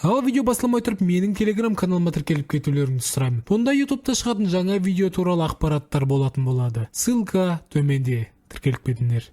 Ал видео басылмай тұрып менің телеграм каналыма тіркеліп кетулеріңізді сұраймын. Бұнда ютубта шығатын жаңа видео туралы ақпараттар болатын болады. Ссылка төменде. Тіркеліп кетіңдер.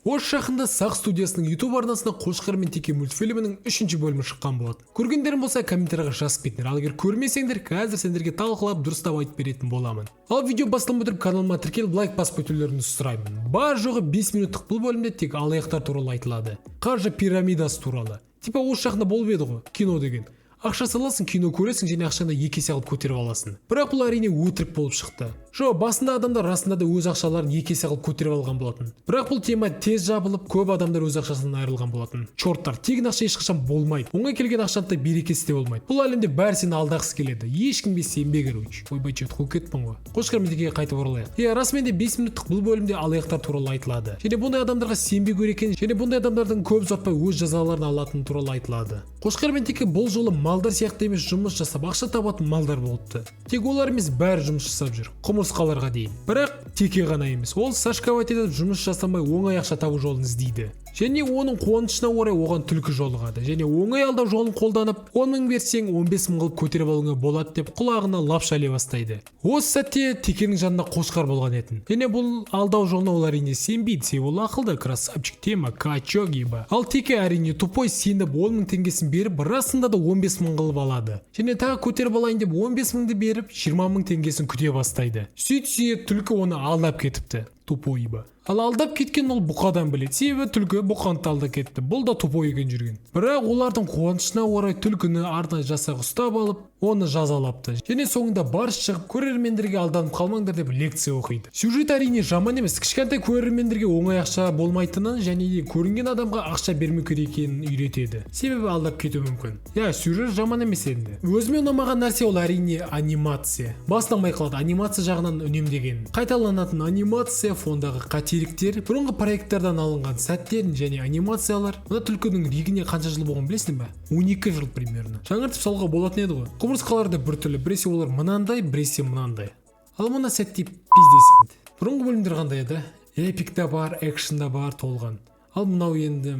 Осы жақында Сақ студиясының ютуб арнасына Қошқар мен Теке мультфильмінің 3-ші бөлімі шыққан болады. Көргендерің болса комментарийға жазып кетіңдер. Ал егер көрмесеңдер, қазір сендерге талқылап дұрыстап айтып беретін боламын. Ал видео басылмай тұрып каналыма тіркеліп лайк басып кетулеріңізді сұраймын. Бар жоғы 5 минуттық бұл бөлімде тек алаяқтар туралы айтылады. Қаржы пирамидасы туралы. Типа осы жақында болып еді ғой, кино деген. Ақша саласың, кино көресің және ақшаны 2 есе алып көтеріп аласың. Бірақ бұл әрине өтірік болып шықты. Басында адамдар расында да өз ақшаларын 2 есе алып көтеріп алған болатын. Бірақ бұл тема тез жабылып, көп адамдар өз ақшасынан айырылған болатын. Чорттар, тегін ақша ешқашан болмайды. Оңай келген ақшаны берекесі де болмайды. Бұл әлемде бәрі сені алдағысы келеді. Ешкімге сенбе, короче. Ойбай, чет қуып кеттім ғой. Қошқар мен Текеге қайтып оралайық. Расымен де 5 минуттық бұл бөлімде алаяқтар туралы айтылады. Және бұндай адамдарға сенбе керек екен, және бұндай адамдардың көп ұзатпай өз жазаларын алатыны туралы айтылады. Қошқар мен Теке бұл жолы малдар сияқты емес жұмыс жасап, ақша табатын малдар болыпты. Тек олар емес, бәрі жұмыс жасап жүр. Құмырсқаларға дейін. Бірақ Теке ғана емес. Ол сашковать етіп жұмыс жасамай оңай ақша табу жолын іздейді. Және оның қуанышына орай оған түлкі жолығады. Және оңай алдау жолын қолданып, 10 мың берсең 15 мың қылып көтеріп алуыңа болады деп құлағына лап шале бастайды. Осы сәтте Текенің жанында Қошқар болған етін. Және бұл алдау жолына ол әрине сенбейді. Себебі ол ақылды, красавчик, тема, качок ебі. Ал Теке әрине тупой сеніп 10 мың теңгесін беріп, расында да 15 мың қылып алады. Және тағы көтеріп алайын деп 15 мыңды беріп, 20 мың теңгесін күте бастайды. Сөйтсе түлкі оны алдап кетіпті. Тупой ебі. Ал алдап кеткен ол бұқадан біледі. Себебі түлкі бұқанты алдап кетті. Бұл да тупой екен жүрген. Бірақ олардың қуанышына орай түлкіні арнайы жасақ ұстап алып, оны жазалапты. Және соңында барыс шығып, көрермендерге алданып қалмаңдар деп лекция оқиды. Сюжет әрине жаман емес. Кішкентай көрермендерге оңай ақша болмайтынын және де көрінген адамға ақша бермеу керек екенін үйретеді. Себебі алдап кетуі мүмкін. Сюжет жаман емес енді. Өзіме ұнамаған нәрсе ол әрине анимация. Басынан байқалады, анимация жағынан үнемдеген. Қайталанатын анимация, фондағы қателіктер, бұрынғы проекттардан алынған сәттер және анимациялар. Мына түлкінің ригіне қанша жыл болған білесің бе? 12 жыл примерно. Жаңартып салуға болатын еді ғой. Құмырсқалар да біртүрлі, біресе олар мынандай, біресе мынандай. Ал мына сәтте пиздеседі. Бұрынғы бөлімдер қандай еді? Эпик та бар, экшн да бар, толған. Ал мынау енді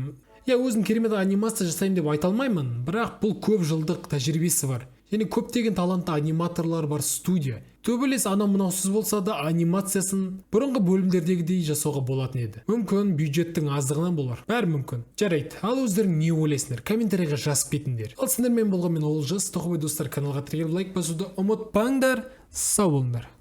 өзім керемет анимация жасаймын деп айта алмаймын, бірақ бұл көп жылдық тәжірибесі бар. Және көптеген талантты аниматорлар бар студия. Төбелес анау-мынаусыз болса да анимациясын бұрынғы бөлімдердегідей жасауға болатын еді. Мүмкін бюджеттің аздығынан болар. Бәрі мүмкін. Жарайды. Ал өздерің не ойлайсыңдар? Комментарийға жазып кетіңдер. Ал сіздермен болған мен Олжас. Тоқыбай достар, каналға тіркеліп лайк басуды ұмытпаңдар. Сау болыңдар.